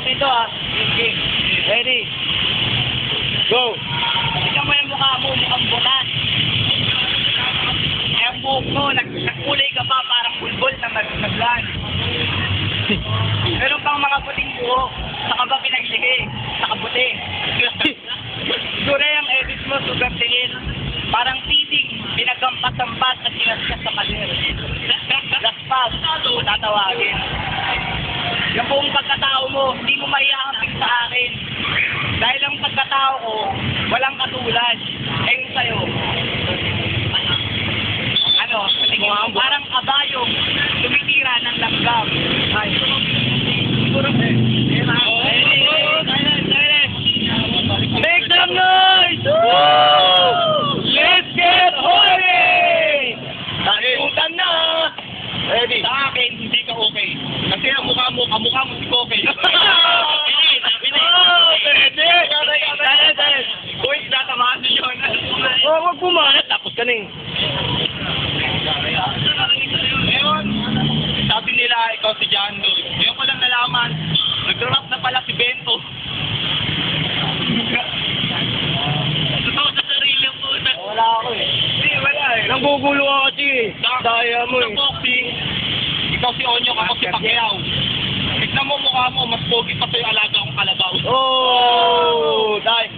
dito ah. Ready? Go! Tingnan mo yung mukha mo, mukhang butas. Eh, ang buhok mo, nagkulay ka pa, parang bulbol na naglan. Meron pang mga puting buhok, saka ba pinagligi, saka puti. Siguro yung edit mo, super tingin. Parang titig, pinagkampas-ampas at sinaskas sa pader. Laspas, tatawagin. Yung buong pagkatao mo, hindi mo maiahamping sa akin. Dahil ang pagkatao ko, walang katulad. Eh yung sa'yo, ano, tingin mo, parang kabayong tumitira ng langgam. Ay, siguro, Make some noise! Woo! Let's get holy! Takutan na! Ready? sa akin, hindi ka okay. Kasi ang mukha mo si Koke. Wait, natamaan niyo yun. Huwag pumalat, tapos ka na eh. Ngayon, sabi nila, ikaw si John Lloyd. Ngayon ko lang nalaman, nag-rap na pala si Bento. Totoo sa sarili mo. Wala ako eh. Hindi, wala eh. Nanggugulo ako kasi eh. Daya mo Sa eh. boxing, ikaw si Onyok, ako si Pacquiao. Tignan mo mukha mo, mas pogi pa sa'yo alaga akong kalabaw. Oh! Dahil